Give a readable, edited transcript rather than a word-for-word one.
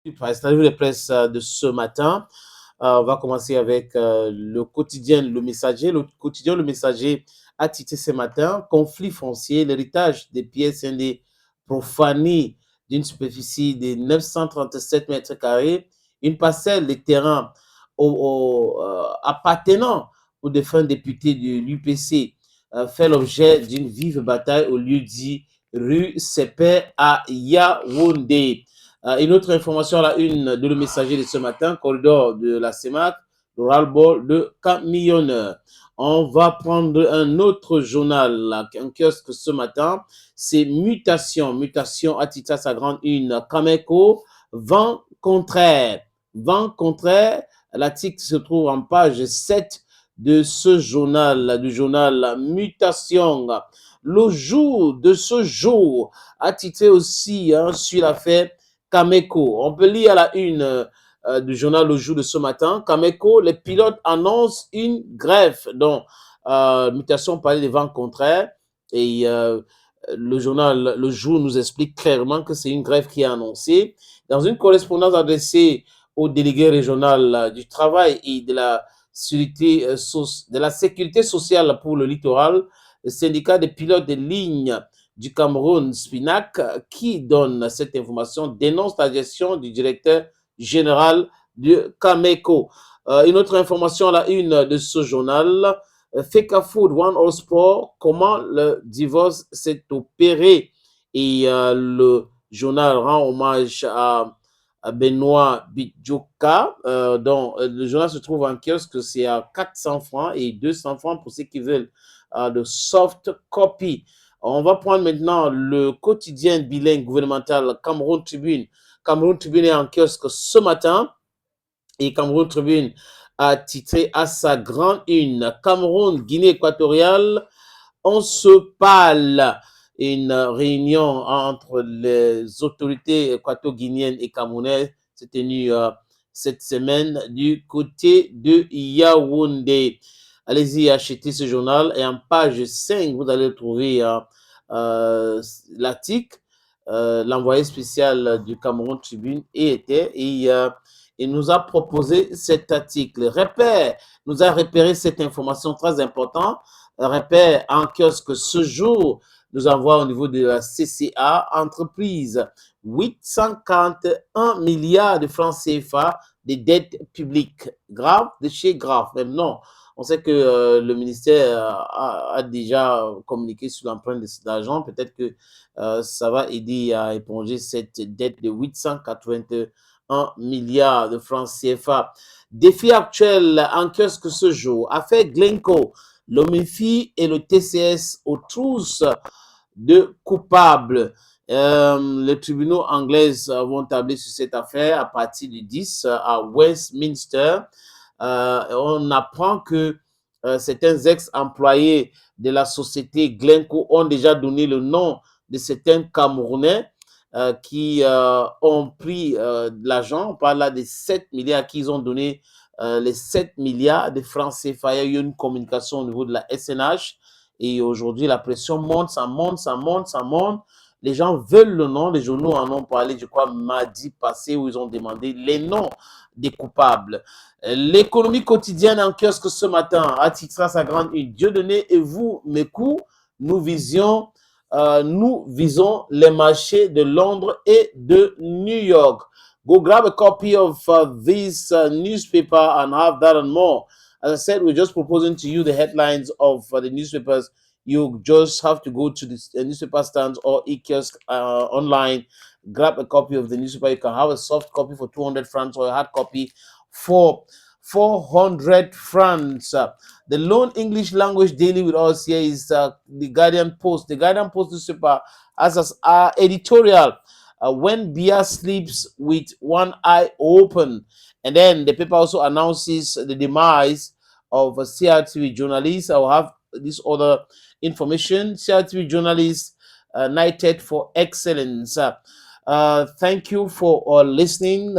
C'est la revue de presse de ce matin. On va commencer avec le quotidien Le Messager. Le quotidien Le Messager a titré ce matin Conflit foncier, l'héritage des PSND profané d'une superficie de 937 mètres carrés, une parcelle de terrain appartenant aux défunts députés de l'UPC fait l'objet d'une vive bataille au lieu dit rue Sepé à Yaoundé. Une autre information à la une de Le Messager de ce matin, corridor de la CEMAC, le ras-le-bol de camionneurs. On va prendre un autre journal, un kiosque ce matin, c'est Mutation. Mutation a titré sa grande une, Cameco, vent contraire. Vent contraire, l'article se trouve en page 7 de ce journal, du journal Mutation. Le jour de ce jour a titré aussi sur l'affaire Cameco. On peut lire à la une du journal Le Jour de ce matin. Cameco, les pilotes annoncent une grève. Donc, Mutation parlait des vents contraires et le journal Le Jour nous explique clairement que c'est une grève qui est annoncée. Dans une correspondance adressée au délégué régional du travail et de la sécurité sociale pour le littoral, le syndicat des pilotes de ligne du Cameroun, Spinac, qui donne cette information, dénonce la gestion du directeur général de Cameco. Une autre information à la une de ce journal, Feka Food, One All Sport, comment le divorce s'est opéré. Et le journal rend hommage à Benoît Bidjoka, dont le journal se trouve en kiosque, c'est à 400 francs et 200 francs pour ceux qui veulent de soft copy. On va prendre maintenant le quotidien bilingue gouvernemental Cameroun Tribune. Cameroun Tribune est en kiosque ce matin et Cameroun Tribune a titré à sa grande une Cameroun, Guinée équatoriale, on se parle. Une réunion entre les autorités équato-guinéennes et camerounaises s'est tenue cette semaine du côté de Yaoundé. Allez-y acheter ce journal et en page 5, vous allez trouver l'article. L'envoyé spécial du Cameroun Tribune il nous a proposé cet article. Nous a repéré cette information très importante. Repère en kiosque ce jour, nous envoie au niveau de la CCA, entreprise, 841 milliards de francs CFA de dettes publiques. Grave, de chez grave, même non. On sait que le ministère a déjà communiqué sur l'empreinte d'argent. Peut-être que ça va aider à éponger cette dette de 881 milliards de francs CFA. Défi actuel en kiosque ce jour. Affaire Glencoe, l'OMIFI et le TCS aux trousses de coupables. Les tribunaux anglais vont tabler sur cette affaire à partir du 10 à Westminster. On apprend que certains ex-employés de la société Glencoe ont déjà donné le nom de certains Camerounais qui ont pris de l'argent. On parle là des 7 milliards qu'ils ont donné, les 7 milliards de francs CFA. Il y a eu une communication au niveau de la SNH et aujourd'hui la pression monte, ça monte, ça monte, ça monte. Les gens veulent le nom, les journaux en ont parlé, je crois, mardi passé, où ils ont demandé les noms des coupables. L'économie quotidienne en kiosque ce matin a titré sa grande une. Dieudonné et vous, mes coups, nous visons les marchés de Londres et de New York. Go grab a copy of this newspaper and have that and more. As I said, we're just proposing to you the headlines of the newspapers. You just have to go to the newspaper stands or e-kiosk online, grab a copy of the newspaper. You can have a soft copy for 200 francs or a hard copy for 400 francs. The lone English language daily with us here is the Guardian Post. The Guardian Post newspaper has an editorial, when Bia sleeps with one eye open. And then the paper also announces the demise of a CRTV journalist. I will have this other information. CRTV journalist knighted for excellence. Thank you for listening.